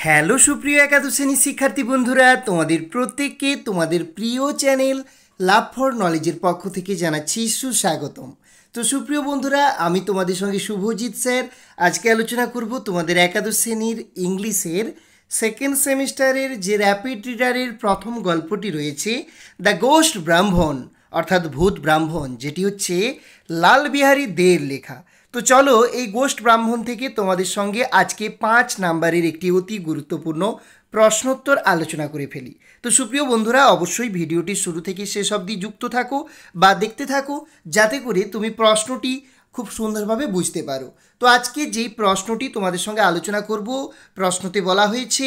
Hello সুপ্রিয় একাদশ শ্রেণীর শিক্ষার্থী বন্ধুরা, তোমাদের প্রত্যেককে তোমাদের প্রিয় চ্যানেল লাভ ফর নলেজের পক্ষ থেকে জানাচ্ছি সুস্বাগতম। তো সুপ্রিয় বন্ধুরা, আমি তোমাদের সঙ্গে শুভজিৎ স্যার আজকে আলোচনা করব তোমাদের একাদশ শ্রেণীর ইংলিশের সেকেন্ড সেমিস্টারের যে র্যাপিড রিডারের প্রথম গল্পটি রয়েছে, দ্য গোস্ট ব্রাহ্মণ অর্থাৎ ভূত ব্রাহ্মণ, যেটি হচ্ছে লাল বিহারী দের লেখা। তো চলো এই গোস্ট ব্রাহ্মণ থেকে তোমাদের সঙ্গে আজকে 5 নাম্বারের একটি অতি গুরুত্বপূর্ণ প্রশ্নোত্তর আলোচনা করে ফেলি। তো সুপ্রিয় বন্ধুরা, অবশ্যই ভিডিওটি শুরু থেকে শেষ অবধি যুক্ত থাকো বা দেখতে থাকো, যাতে করে তুমি প্রশ্নটি খুব সুন্দরভাবে বুঝতে পারো। তো আজকে যেই প্রশ্নটি তোমাদের সঙ্গে আলোচনা করব, প্রশ্নতে বলা হয়েছে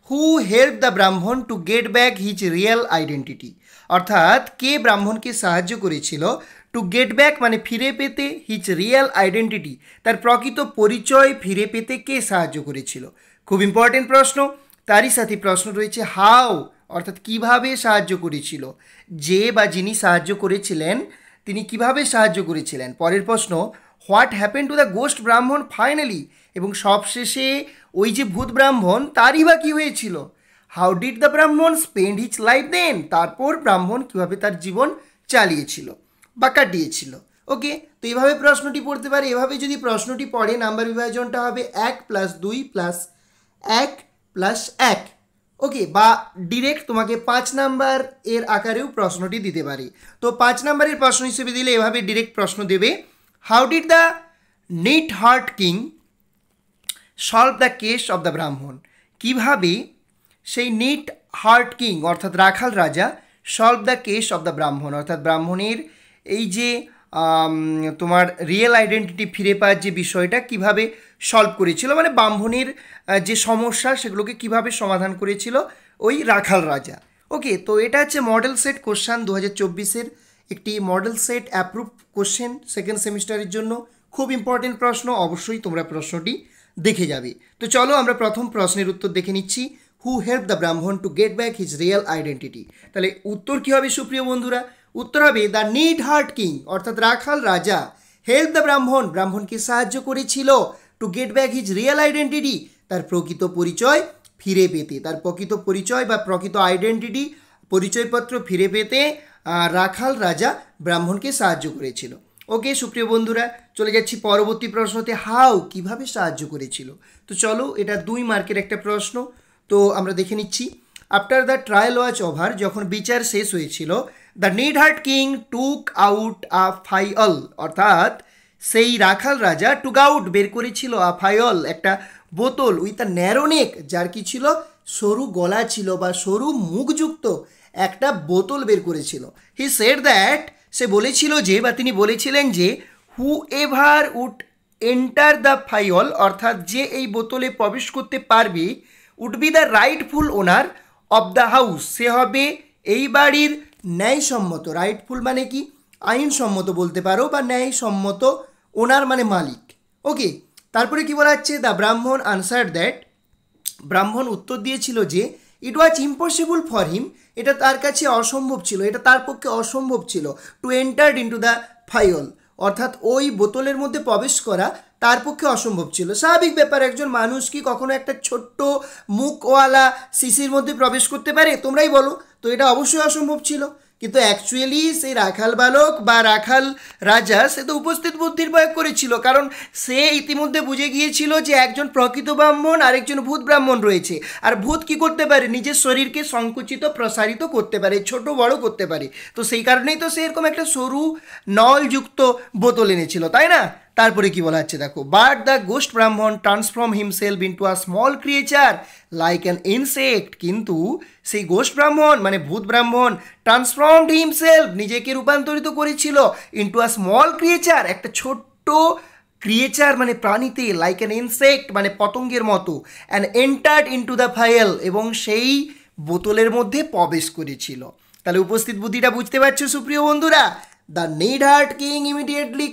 হু help the Brahmin to get back his real identity, অর্থাৎ কে ব্রাহ্মণকে সাহায্য করেছিল টু গেট ব্যাক মানে ফিরে পেতে, হিজ রিয়েল আইডেন্টিটি তার প্রকৃত পরিচয় ফিরে পেতে কে সাহায্য করেছিল। খুব ইম্পর্টেন্ট প্রশ্ন। তারই সাথে প্রশ্ন রয়েছে হাউ, অর্থাৎ কিভাবে সাহায্য করেছিল, যে বা যিনি সাহায্য করেছিলেন তিনি কিভাবে সাহায্য করেছিলেন। পরের প্রশ্ন what happen to the ghost ব্রাহ্মণ ফাইনালি, এবং সবশেষে ওই যে ভূত ব্রাহ্মণ তারই বা কী হয়েছিল। হাউ ডিড দ্য ব্রাহ্মণ স্পেন্ড হিজ লাইফ দেন, তারপর ব্রাহ্মণ কীভাবে তার জীবন চালিয়েছিল বা কাটিয়েছিল। ওকে, তো এইভাবে প্রশ্নটি পড়তে পারে। এভাবে যদি প্রশ্নটি পড়ে, নাম্বার বিভাজনটা হবে 1 + 2 + 1 + 1। ওকে, বা ডিরেক্ট তোমাকে 5 নাম্বার এর আকারেও প্রশ্নটি দিতে পারে। তো 5 নাম্বারের প্রশ্ন হিসেবে দিলে এভাবে ডিরেক্ট প্রশ্ন দেবে, how did the neat heart king solve the case of the Brahmin, কীভাবে সেই নিট হার্ট কিং অর্থাৎ রাখাল রাজা solve the case of the Brahmin, অর্থাৎ ব্রাহ্মণের এই যে তোমার রিয়েল আইডেন্টিটি ফিরে পাওয়ার যে বিষয়টা কিভাবে সলভ করেছিল, মানে ব্রাহ্মণের যে সমস্যা সেগুলোকে কিভাবে সমাধান করেছিল ওই রাখাল রাজা। ওকে, তো এটা হচ্ছে মডেল সেট কোশ্চান 2024-এর একটি model set approve question second সেমিস্টারের জন্য। খুব ইম্পর্টেন্ট প্রশ্ন, অবশ্যই তোমরা প্রশ্নটি দেখে যাবে। তো চলো আমরা প্রথম প্রশ্নের উত্তর দেখে নিচ্ছি, হু help the Brahmin to get back his real identity. তাহলে উত্তর কী হবে সুপ্রিয় বন্ধুরা? উত্তর হবে দ্য নিড হার্ট কিং অর্থাৎ রাখাল রাজা হেল্প দ্য ব্রাহ্মণ, ব্রাহ্মণকে সাহায্য করেছিল to get back his real identity, তার প্রকৃত পরিচয় ফিরে পেতে, তার প্রকৃত পরিচয় বা প্রকৃত আইডেন্টিটি পরিচয়পত্র ফিরে পেতে রাখাল রাজা ব্রাহ্মণকে সাহায্য করেছিল। ওকে সুপ্রিয় বন্ধুরা, চলে যাচ্ছি পরবর্তী প্রশ্নতে, হাউ কিভাবে সাহায্য করেছিল। তো চলো, এটা 2 মার্কের একটা প্রশ্ন। তো আমরা দেখে নিচ্ছি, after the trial was over, যখন বিচার শেষ হয়েছিল, the need heart king took out a file, অর্থাৎ সেই রাখাল রাজা টুক আউট বের করেছিল আ ফাইল একটা বোতল উইথ আ ন্যারো নেক, যার কি ছিল সরু গলা ছিল বা সরু মুখযুক্ত একটা বোতল বের করেছিল। হি সেড দ্যাট, সে বলেছিল যে বা তিনি বলেছিলেন যে who ever would enter the file, অর্থাৎ যে এই বোতলে প্রবেশ করতে পারবে, would be the rightful owner of the house, সে হবে এই বাড়ির ন্যায়সম্মত, রাইটফুল মানে কি আইনসম্মত বলতে পারো, বা ন্যায়সম্মত ওনার মানে মালিক। ওকে, তারপরে কি বলা হচ্ছে, দ্য ব্রাহ্মণ আনসার দ্যাট, ব্রাহ্মণ উত্তর দিয়েছিল যে ইট ওয়াজ ইম্পসিবল ফর হিম, এটা তার কাছে অসম্ভব ছিল, এটা তার পক্ষে অসম্ভব ছিল, to enter into the file, অর্থাৎ ওই বোতলের মধ্যে প্রবেশ করা তার পক্ষে অসম্ভব ছিল। স্বাভাবিক ব্যাপার, একজন মানুষ কি কখনো একটা ছোট্ট মুখওয়ালা শিশির মধ্যে প্রবেশ করতে পারে? তোমরাই বলো। তো এটা অবশ্যই অসম্ভব ছিল, কিন্তু অ্যাকচুয়ালি সেই রাখাল বালক বা রাখাল রাজা সে তো উপস্থিত বুদ্ধির প্রয়োগ করেছিল, কারণ সে ইতিমধ্যে বুঝে গিয়েছিল যে একজন প্রকৃত ব্রাহ্মণ আর একজন ভূত ব্রাহ্মণ রয়েছে। আর ভূত কি করতে পারে? নিজের শরীরকে সংকুচিত প্রসারিত করতে পারে, ছোট বড় করতে পারে। তো সেই কারণেই তো সে এরকম একটা সরু নলযুক্ত বোতল এনেছিল, তাই না? তারপরে কি বলা হচ্ছে দেখো, বাট দ্য গোস্ট ব্রাহ্মণ transform himself into a small creature like an insect, কিন্তু সেই গোস্ট ব্রাহ্মণ মানে ভূত ব্রাহ্মণ ট্রান্সফর্মড হিমসেলফ নিজেকে রূপান্তরিত করেছিল ইন্টু আ স্মল ক্রিয়েচার একটা ছোট্ট ক্রিয়েচার মানে প্রাণীতে, লাইক অ্যান ইনসেক্ট মানে পতঙ্গের মতো, and entered into the file, এবং সেই বোতলের মধ্যে প্রবেশ করেছিল। তাহলে উপস্থিত বুদ্ধিটা বুঝতে পারছো সুপ্রিয় বন্ধুরা? The need heart king immediately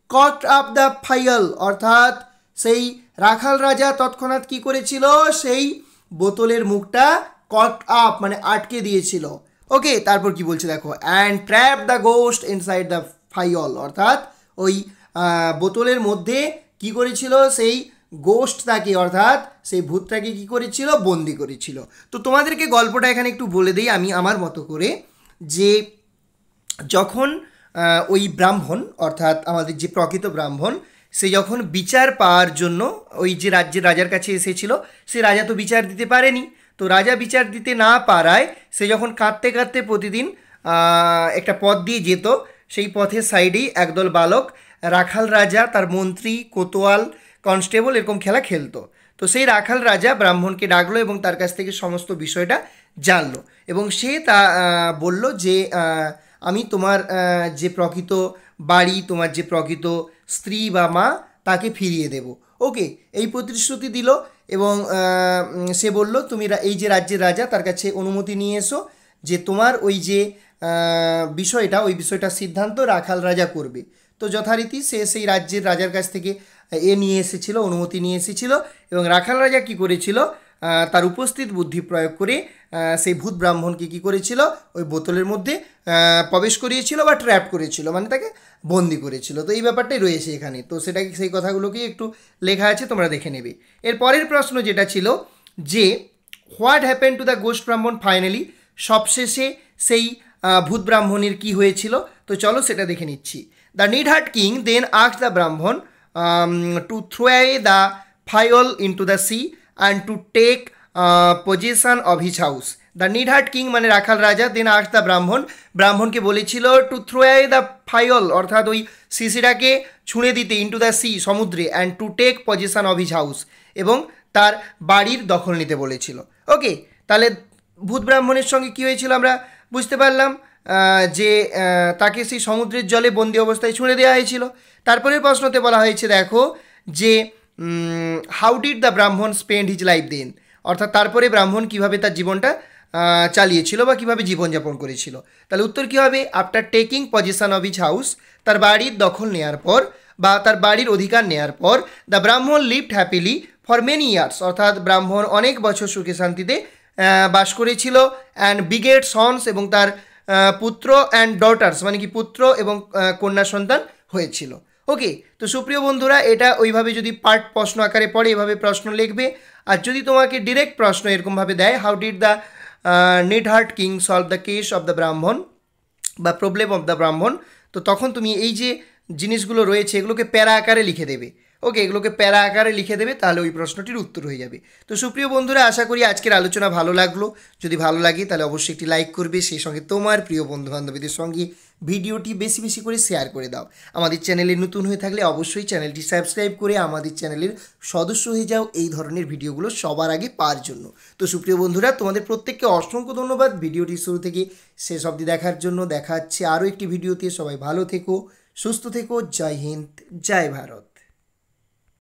caught up the file, অর্থাৎ সেই রাখাল রাজা তৎক্ষণাৎ কি করেছিল, সেই বোতলের মুখটা কট আপ মানে আটকে দিয়েছিল। ওকে, তারপর কি বলছে দেখো, and trap the ghost inside the file, অর্থাৎ ওই বোতলের মধ্যে কি করেছিল, সেই গোস্ট তাকে অর্থাৎ সেই ভূতটাকে কী করেছিল, বন্দি করেছিল। তো তোমাদেরকে গল্পটা এখানে একটু বলে দিই আমি আমার মতো করে, যে যখন ওই ব্রাহ্মণ অর্থাৎ আমাদের যে প্রকৃত ব্রাহ্মণ, সে যখন বিচার পাওয়ার জন্য ওই যে রাজ্যের রাজার কাছে এসেছিল, সে রাজা তো বিচার দিতে পারেনি। তো রাজা বিচার দিতে না পারায় সে যখন কাঁদতে কাঁদতে প্রতিদিন একটা পথ দিয়ে যেত, সেই পথের সাইডেই একদল বালক রাখাল রাজা, তার মন্ত্রী, কোতোয়াল, কনস্টেবল এরকম খেলা খেলতো। তো সেই রাখাল রাজা ব্রাহ্মণকে ডাকলো এবং তার কাছ থেকে সমস্ত বিষয়টা জানলো, এবং সে তা বলল যে আমি তোমার যে প্রকৃত বাড়ি, তোমার যে প্রকৃত স্ত্রী বা মা, তাকে ফিরিয়ে দেব। ওকে, এই প্রতিশ্রুতি দিল, এবং সে বলল তুমি এই যে রাজ্যের রাজা, তার কাছে অনুমতি নিয়ে এসো যে তোমার ওই যে বিষয়টা, ওই বিষয়টার সিদ্ধান্ত রাখাল রাজা করবে। তো যথারীতি সে সেই রাজ্যের রাজার কাছ থেকে নিয়ে এসেছিল, অনুমতি নিয়ে এসেছিল, এবং রাখাল রাজা কী করেছিল, তার উপস্থিত বুদ্ধি প্রয়োগ করে সেই ভূত ব্রাহ্মণকে কী করেছিল, ওই বোতলের মধ্যে প্রবেশ করিয়েছিল বা ট্র্যাপ করেছিল, মানে তাকে বন্দি করেছিল। তো এই ব্যাপারটাই রয়েছে এখানে। তো সেটাকে, সেই কথাগুলোকেই একটু লেখা আছে, তোমরা দেখে নেবে। এর পরের প্রশ্ন যেটা ছিল যে what happen to the ghost ব্রাহ্মণ ফাইনালি, সবশেষে সেই ভূত ব্রাহ্মণের কী হয়েছিল। তো চলো সেটা দেখে নিচ্ছি। The neatherd king then asked the Brahmin to throw away the phial into the sea and to take position of his house. The neatherd king মানে রাখাল রাজা, দেন আস্কড দ্য ব্রাহ্মণ, ব্রাহ্মণকে বলেছিল to throw away the file অর্থাৎ ওই শিশিটাকে ছুঁড়ে দিতে, ইনটু দ্য সি সমুদ্রে, and to take position of his house এবং তার বাড়ির দখল নিতে বলেছিল। ওকে, তাহলে ভূত ব্রাহ্মণের সঙ্গে কী হয়েছিল আমরা বুঝতে পারলাম, যে তাকে সেই সমুদ্রের জলে বন্দি অবস্থায় ছুঁড়ে দেওয়া হয়েছিল। তারপরের প্রশ্নতে বলা হয়েছে দেখো যে হাউ ডিড দ্য ব্রাহ্মণ স্পেন্ড হিজ লাইফ দেন, অর্থাৎ তারপরে ব্রাহ্মণ কীভাবে তার জীবনটা চালিয়েছিল বা কীভাবে জীবনযাপন করেছিল। তাহলে উত্তর কী হবে, after taking position of his house, তার বাড়ির দখল নেওয়ার পর বা তার বাড়ির অধিকার নেওয়ার পর, দ্য ব্রাহ্মণ lived happily for many years, অর্থাৎ ব্রাহ্মণ অনেক বছর সুখে শান্তিতে বাস করেছিল, অ্যান্ড বিগেট সন্স এবং তার পুত্র অ্যান্ড ডটার্স মানে কি পুত্র এবং কন্যা সন্তান হয়েছিল। ওকে, তো সুপ্রিয় বন্ধুরা, এটা ওইভাবে যদি পার্ট প্রশ্ন আকারে পড়ে এভাবে প্রশ্ন লিখবে। আর যদি তোমাকে ডিরেক্ট প্রশ্ন এরকমভাবে দেয়, how did the neatherd king solve the case of the Brahmin বা প্রবলেম অফ দ্য ব্রাহ্মণ, তো তখন তুমি এই যে জিনিসগুলো রয়েছে এগুলোকে প্যারা আকারে লিখে দেবে। ওকে, এগুলোকে প্যারা আকারে লিখে দেবে, তাহলে ওই প্রশ্নটির উত্তর হয়ে যাবে। তো সুপ্রিয় বন্ধুরা, আশা করি আজকের আলোচনা ভালো লাগলো। যদি ভালো লাগে তাহলে অবশ্যই একটি লাইক করবে, সেই সঙ্গে তোমার প্রিয় বন্ধুবান্ধবীদের সঙ্গে ভিডিওটি বেশি বেশি করে শেয়ার করে দাও। আমাদের চ্যানেলে নতুন হয়ে থাকলে অবশ্যই চ্যানেলটি সাবস্ক্রাইব করে আমাদের চ্যানেলের সদস্য হয়ে যাও এই ধরনের ভিডিওগুলো সবার আগে পাওয়ার জন্য। তো সুপ্রিয় বন্ধুরা, তোমাদের প্রত্যেককে অসংখ্য ধন্যবাদ ভিডিওটি শুরু থেকে শেষ অবধি দেখার জন্য। দেখা হচ্ছে আরও একটি ভিডিওতে। সবাই ভালো থেকো, সুস্থ থেকো। জয় হিন্দ, জয় ভারত।